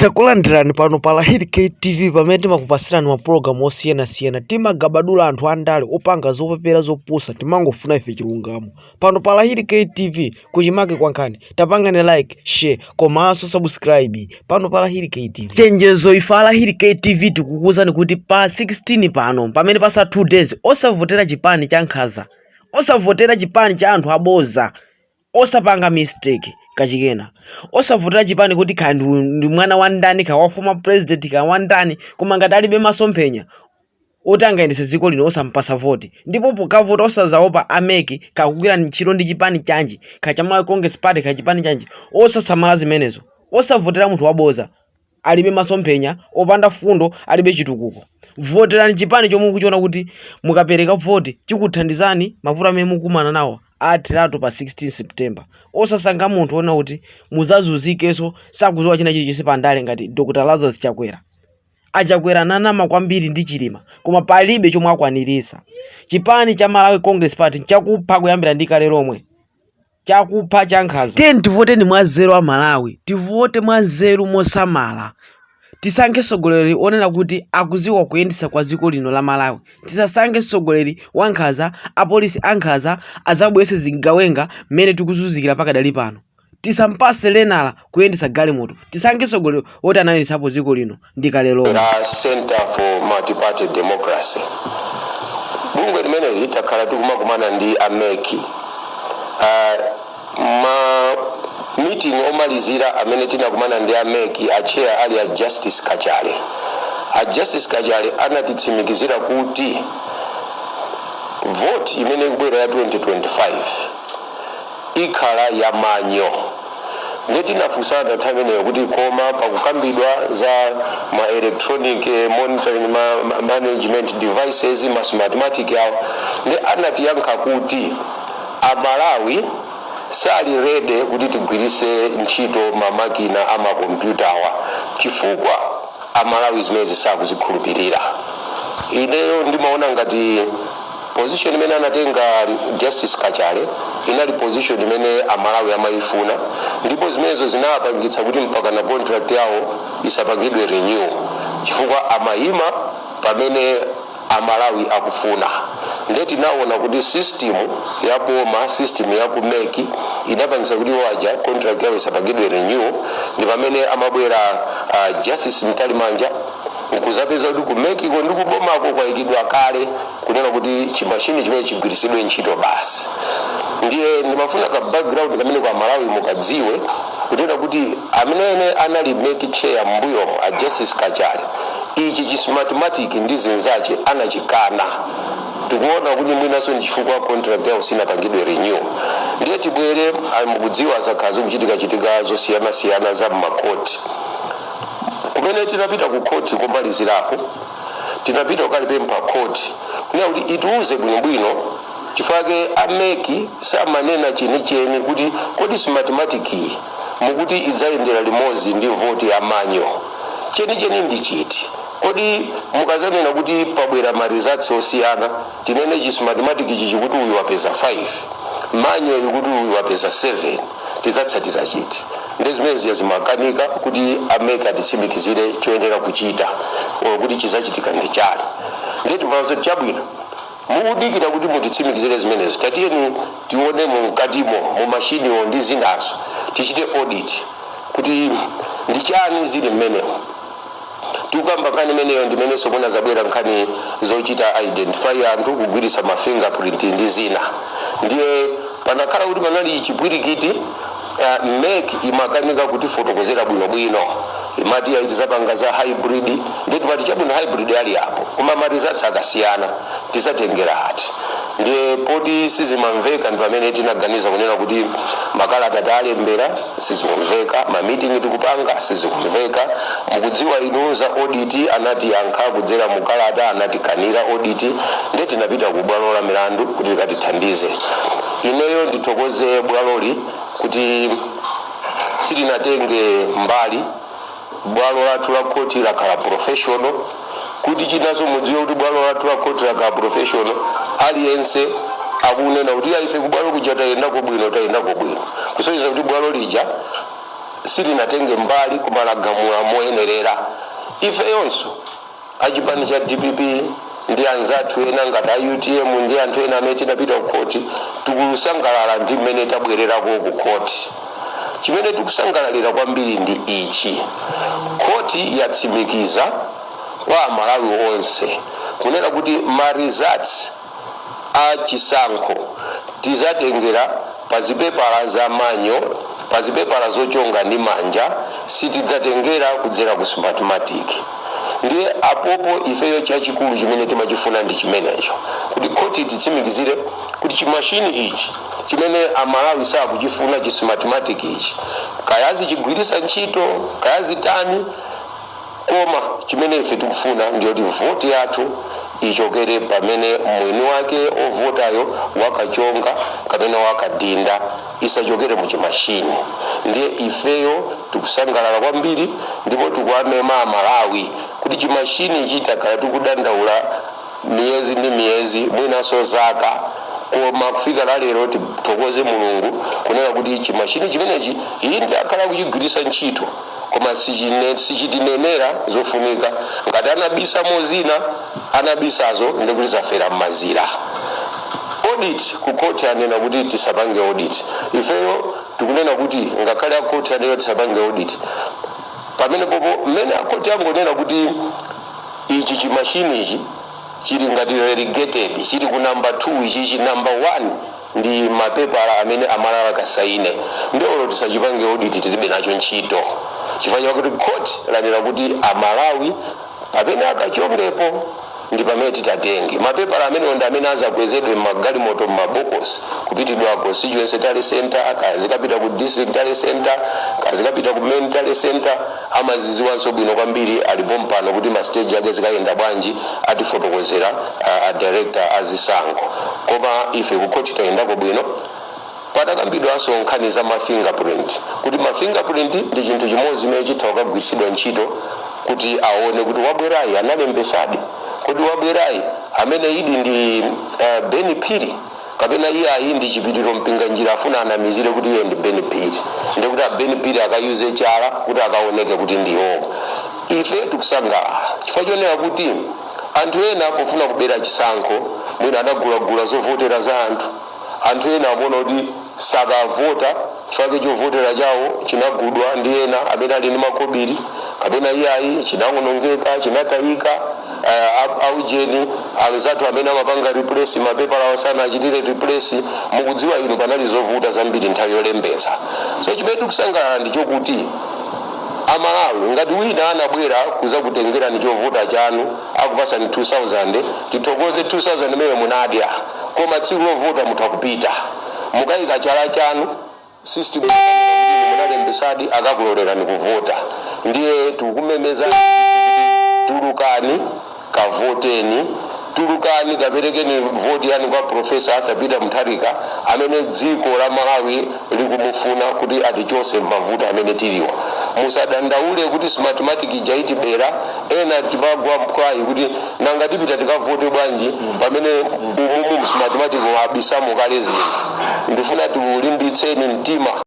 Takulandirani pano pa Lahiri TV pamene timakupasirani ma program osiyana-siyana. Timagabadula anthu andale opanga zopepera zopusa timangofuna ife chilungamo. Pano pa Lahiri TV kuchimake kwankhani tapangane like, share, komanso subscribe pano pa Lahiri TV. Chenjezo ifa Lahiri TV tikukuwuzani kuti pa 16 pano pamene pasa 2 days osavotera chipani cha nkhaza, osavotera chipani cha anthu aboza, osapanga mistake kachikena, osavotera chipani kuti kandi ndi mwana wa ndani ka wa former president ka wa ndani koma ngati alibe masomphenya otangayendese dziko lino osampasa voti ndipo pokavota osazaopa ameki kakugwira ntchito ndi chipani chanji kachamala Congress Party ka chipani chanji osasamala zimenezo, osavotera munthu waboza alibe masomphenya opanda fundo alibe chitukuko. Voterani chipani chomwe mukuchiona kuti mukapereka voti chikuthandizani mavuto amene mukumana nawo athiratu pa 16 September. Osasankha munthu ona kuti muzazuzikenso sakuzowa china chilichonse pandale ngati Dr. Lazarus Chakwera. Achakwera nanama kwambiri ndi chilima koma palibe chomwe akwanirisa. Chipani cha Malawi Congress Party chakupha kuyambira ndi kale lomwe, chakupha chankhaza. Tiyeni tivoteni mwa zero a Malawi, tivote mwa zero mosamala. Tisankhe mtsogoleri onena kuti akuziwa kuyendesa kwa dziko lino la Malawi. Tisasankhe mtsogoleri wankhaza, apolisi ankhaza azabwese zigawenga mmene tikuzunzikira pakadali pano. Tisampase lenala kuyendesa galimoto. Tisankhe mtsogoleri oti analisapo dziko lino ndi kale lomwe. Center for Multi-Party Democracy. Bungwe limene litakhala tikumakumana ndi ameki. Meeting omalizira amene tinakumana ndi ameki achea ali a Justice Kachale. A Justice Kachale anatitsimikizira kuti vote imene ikubwera ya 2025 ikhala ya manyo. Ndeti nafunsana nthawi kuti koma pakukambidwa za ma electronic monitoring management devices mathematics yawo ndi anatiyankha kuti Amalawi sali rede kuti tigwirise ntchito mamakina amakompyuta awa chifukwa Amalawi zimene sakuzikhulupirira. Ineyo ndimaona ngati position imene anatenga Justice Kachale inali position imene Amalawi amayifuna, ndipo zimenezo zinapangitsa kuti mpaka na contract yawo isapangidwe renew chifukwa amayima pamene Amalawi akufuna. Ndeti naona kuti system ya boma, system ya kumeki inapangisa kuti waja contract yawo isapangidwe renew, ndi pamene amabwera Justice Ntalimanja nkuzapeza kuti kumeki ko ndikubomako kwayikidwa kale kunena kuti chimashini chimene chigwirisidwe ntchito basi. Ndiye ndimafuna ka background kamene kwa Malawi mukadziwe kutena kuti amene anali make chair mbuyo a Justice Kachale ichi mathematics ndi zinzache anachikana. Tikuona kuti mwinaso ndichifukwa contract yawo sinapangidwe renew. Ndiye tibwere mukudziwa zakhazi kuchitika zosiyana-siyana za makoti. Kumene tinapita ku koti kumbalizirako, tinapita ukalipempha koti kunena kuti itiuze bwinobwino chifukwa ameki samanena chenicheni kuti kodi si mathematics mukuti idzayendera limodzi ndi vote ya manyo chenicheni ndi chiti. Kodi mukazanena kuti pabwera ma results osiyana tinene chi mathematics chikuti uyu wapeza 5 manyo ikuti uyu wapeza 7 tidzatsatira chiti. Ndezimezi yazimakanika kuti ameka atitsimikizire choyenera kuchita kuti chizachitika ndi chali. Ndeti mvazo chabwino mukudikira kuti mutitsimikizire zimenezo tatiyeni tione mukatimo mu mashiniwo ndi zinazo tichite audit kuti ndi chani zili mmenemo. Tukamba kani meneyo ndimene sokona zabwera nkhani zochita identify anthu kugwirisa ma fingerprint ndi zina. Ndiye panakhala kuti panali chipwirikiti make imakanika kuti fotokozera bwinobwino imati ya itizapanga za hybrid ndeti pati chabwino hybrid ali apo koma ma results akasiyana tisatengera ati. Ndiye poti sizimamveka ndi pamene tinaganiza kunena kuti makalata talembera sizimamveka, ma meeting tikupanga sizimamveka. Mukudziwa inu za audit anati yankha kudzera mukalata anati kanira audit ndeti tinapita ku bwalo la milandu kuti likatithandize. Ineyo ndithokoze bwaloli kuti silinatenge mbali bwalo lathu la koti lakhala professional kuti chinazo mudziwe kuti bwalo lathu la koti lakhala professional aliyense akunena kuti ife kubwalo kuja tayendako bwino kusonyeza kuti bwalo lija sitinatenge mbali kumalagamula moyenerera. Ife yonso achipani cha DPP ndi anzathu ena ngati a UTM ndi anthu ena amene tinapita ku khoti tikusangalala ndi mmene tabwererako ku khoti. Chimene tikusangalalira kwambiri ndi ichi: khoti yatsimikiza kwa Malawi onse kunena kuti ma results a chisankho tizatengera pa zipepala za manyo, pa zipepala zochonga ndi manja, sitidzatengera kudzera ku smartmatic. Ndiye apopo ifeyo chachikulu chimene timachifuna ndi chimenecho, kuti khoti titsimikizire kuti chimashini ichi chimene Amalawi sakuchifuna chi smartmatic ichi kayazi chigwirisa ntchito kayazi tani, koma chimene ife tikufuna ndiyo kuti voti yathu ichokere pamene mwini wake ovotayo wakachonga kapena wakadinda, isachokere mu chimashini. Ndiye ifeyo tikusangalala kwambiri ndipo tikuamema Amalawi kuti chimashini ichi takhala tikudandaula miyezi ndi miyezi, mwinaso zaka, koma kufika lero tithokoze Mulungu kunena kuti chimashini chimenechi iyi ndi akhala kuchigwirisa ntchito, koma sichitinenera zofunika. Ngati anabisa mozina anabisazo ndikuti zafera m'mazira. Audit ku khoti anena kuti tisapange audit. Ifeyo tikunena kuti ngakhale khoti anena tisapange audit, pamene popo mmene khoti angonena kuti ichi chimashini ichi chili ngati relegated, chili ku number 2, ichi number 1 ndi mapepala amene Amalawi akasaine, ndiolo tisachipange audit tilibe nacho ntchito. Chifukwa kuti khoti lanena kuti Amalawi pamene akachongepo ndi pamene titatenge mapepala amene onda amene azakwezedwe m'magalimoto m'mabokosi kupitidwa ku constituency tally center, kazikapita ku district tally center, kazikapita ku main tally center, amaziziwanso bwino kwambiri alipo mpano kuti ma stage ake zikayenda bwanji atifotokozera a director azisankho. Koma ife ku khoti tayendako bwino, patakambidwanso nkhani za ma fingerprint, kuti ma fingerprint ndi chinthu chimodzi chimene chitha kugwiritsidwa ntchito kuti aone kuti wabwerayi analembesadi, kuti wabwerayi amene idi ndi Ben Phiri kapena iye ayi ndi chipitiro mpinga njira afuna anamizire kuti iye ndi Ben Phiri, ndi kuti Ben Phiri akayuze chala kuti akaoneke kuti ndiwo. Ife tikusangalala chifukwa chonena kuti anthu ena pofuna kubera chisankho mwina anagulagula zovotera za anthu ena amona kuti sakavota chifukwa chovotera chawo chinagudwa ndi ena amene ali ndi makobiri, kapena iye ayi chinang'onongeka chinatayika, aujeni anzathu amene amapanga replace mapepala osana achitire replace. Mukudziwa inu panali zovuta zambiri nthawi yolembetsa. So chimene tikusangalala ndi chokuti Amalawi ngati wina anabwera kuza kutengera ni chovota chanu akupasa ni 2000, tithokoze 2000 imene munadya, koma tsiku lovota mutakupita mukayika chala chanu system munalembesadi akakulolera ni kuvota. Ndiye tukumemeza tulukani kavoteni, tulukani kaperekeni voti yani kwa Professor Arthur Peter Mutharika amene dziko la Malawi likumufuna kuti atichose mavuto amene tiliwa. Musadandaule kuti smartmatic jaitibera ena tibagwa mphwayi kuti nanga tipita tikavote bwanji pamene umumu smartmatic wabisa mukale zinthu. Ndifuna tulimbitseni mtima.